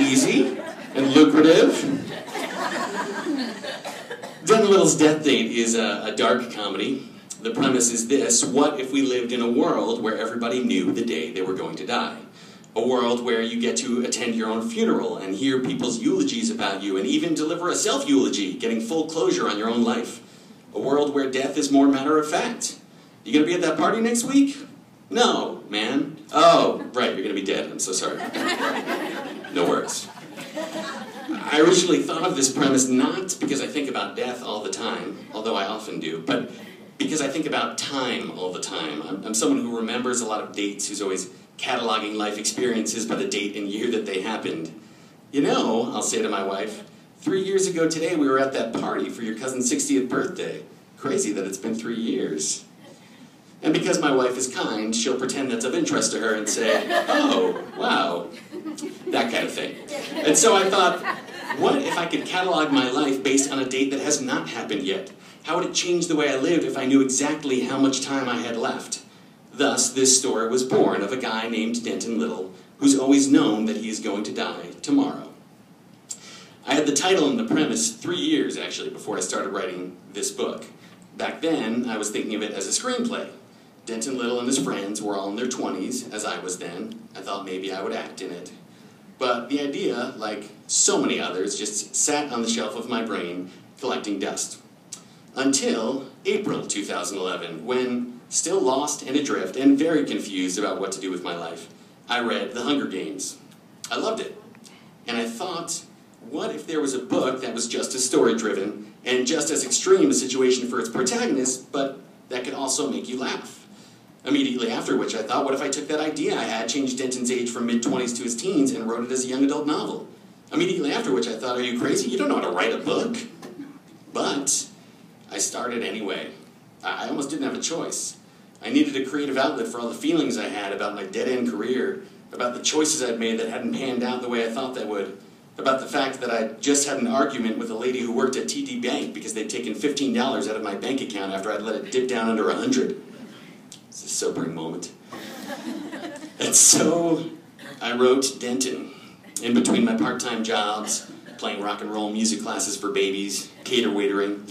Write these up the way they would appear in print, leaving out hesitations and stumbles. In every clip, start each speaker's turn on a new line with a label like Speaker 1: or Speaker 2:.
Speaker 1: easy and lucrative. Denton Little's Deathdate is a dark comedy. The premise is this: what if we lived in a world where everybody knew the day they were going to die? A world where you get to attend your own funeral and hear people's eulogies about you and even deliver a self-eulogy, getting full closure on your own life. A world where death is more matter of fact. You gonna be at that party next week? No, man. Oh, right, you're gonna be dead. I'm so sorry. No worries. I originally thought of this premise not because I think about death all the time, although I often do, but because I think about time all the time. I'm someone who remembers a lot of dates, who's always cataloging life experiences by the date and year that they happened. You know, I'll say to my wife, 3 years ago today we were at that party for your cousin's 60th birthday. Crazy that it's been 3 years. And because my wife is kind, she'll pretend that's of interest to her and say, oh, wow, that kind of thing. And so I thought, what if I could catalog my life based on a date that has not happened yet? How would it change the way I lived if I knew exactly how much time I had left? Thus, this story was born of a guy named Denton Little, who's always known that he is going to die tomorrow. I had the title and the premise 3 years, actually, before I started writing this book. Back then, I was thinking of it as a screenplay. Denton Little and his friends were all in their 20s, as I was then. I thought maybe I would act in it. But the idea, like so many others, just sat on the shelf of my brain, collecting dust. Until April 2011, when, still lost and adrift and very confused about what to do with my life, I read The Hunger Games. I loved it. And I thought, what if there was a book that was just as story-driven and just as extreme a situation for its protagonist, but that could also make you laugh? Immediately after which I thought, what if I took that idea I had, changed Denton's age from mid-20s to his teens, and wrote it as a young adult novel? Immediately after which I thought, are you crazy? You don't know how to write a book. But I started anyway. I almost didn't have a choice. I needed a creative outlet for all the feelings I had about my dead-end career, about the choices I'd made that hadn't panned out the way I thought they would, about the fact that I just had an argument with a lady who worked at TD Bank because they'd taken $15 out of my bank account after I'd let it dip down under 100. It's a sobering moment. And so I wrote Denton. In between my part-time jobs, playing rock and roll music classes for babies, cater waitering,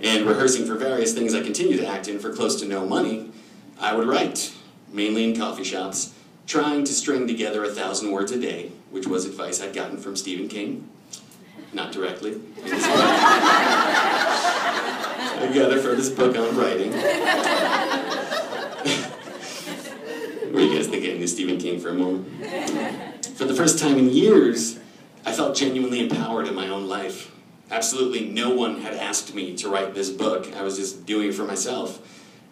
Speaker 1: and rehearsing for various things I continue to act in for close to no money, I would write, mainly in coffee shops, trying to string together 1,000 words a day, which was advice I'd gotten from Stephen King. Not directly. I got it for this book on writing. What do you guys think I knew Stephen King for a moment? For the first time in years, I felt genuinely empowered in my own life. Absolutely no one had asked me to write this book. I was just doing it for myself.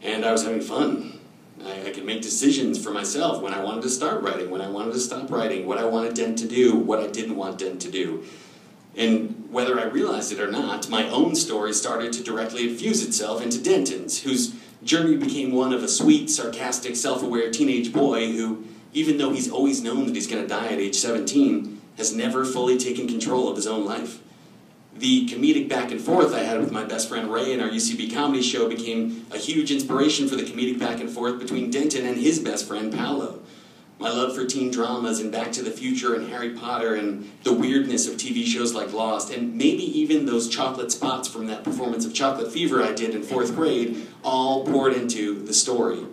Speaker 1: And I was having fun. I could make decisions for myself when I wanted to start writing, when I wanted to stop writing, what I wanted Dent to do, what I didn't want Dent to do. And whether I realized it or not, my own story started to directly infuse itself into Denton's, whose journey became one of a sweet, sarcastic, self-aware teenage boy who, even though he's always known that he's going to die at age 17, has never fully taken control of his own life. The comedic back and forth I had with my best friend Ray in our UCB comedy show became a huge inspiration for the comedic back and forth between Denton and his best friend Paolo. My love for teen dramas and Back to the Future and Harry Potter and the weirdness of TV shows like Lost, and maybe even those chocolate spots from that performance of Chocolate Fever I did in 4th grade, all poured into the story.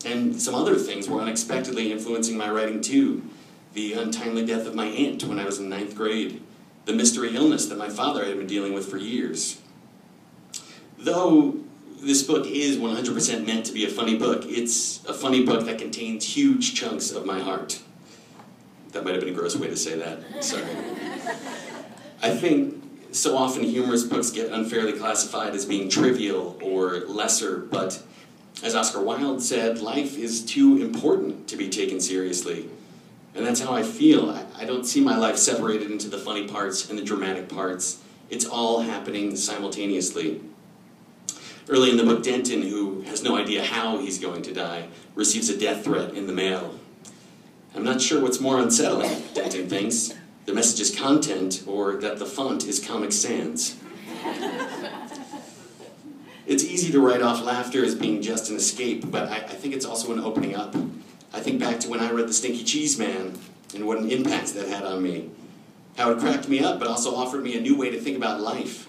Speaker 1: And some other things were unexpectedly influencing my writing too. The untimely death of my aunt when I was in 9th grade. The mystery illness that my father had been dealing with for years. Though this book is 100% meant to be a funny book, it's a funny book that contains huge chunks of my heart. That might have been a gross way to say that, sorry. I think so often humorous books get unfairly classified as being trivial or lesser, but as Oscar Wilde said, life is too important to be taken seriously. And that's how I feel. I don't see my life separated into the funny parts and the dramatic parts. It's all happening simultaneously. Early in the book, Denton, who has no idea how he's going to die, receives a death threat in the mail. I'm not sure what's more unsettling, Denton thinks, the message's content or that the font is Comic Sans. It's easy to write off laughter as being just an escape, but I think it's also an opening up. I think back to when I read The Stinky Cheese Man and what an impact that had on me. How it cracked me up, but also offered me a new way to think about life.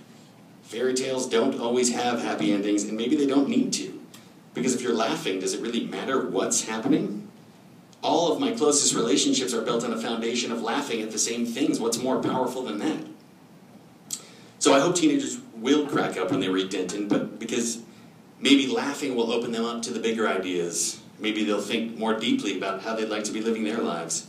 Speaker 1: Fairy tales don't always have happy endings, and maybe they don't need to. Because if you're laughing, does it really matter what's happening? All of my closest relationships are built on a foundation of laughing at the same things. What's more powerful than that? So I hope teenagers will crack up when they read Denton, but because maybe laughing will open them up to the bigger ideas. Maybe they'll think more deeply about how they'd like to be living their lives.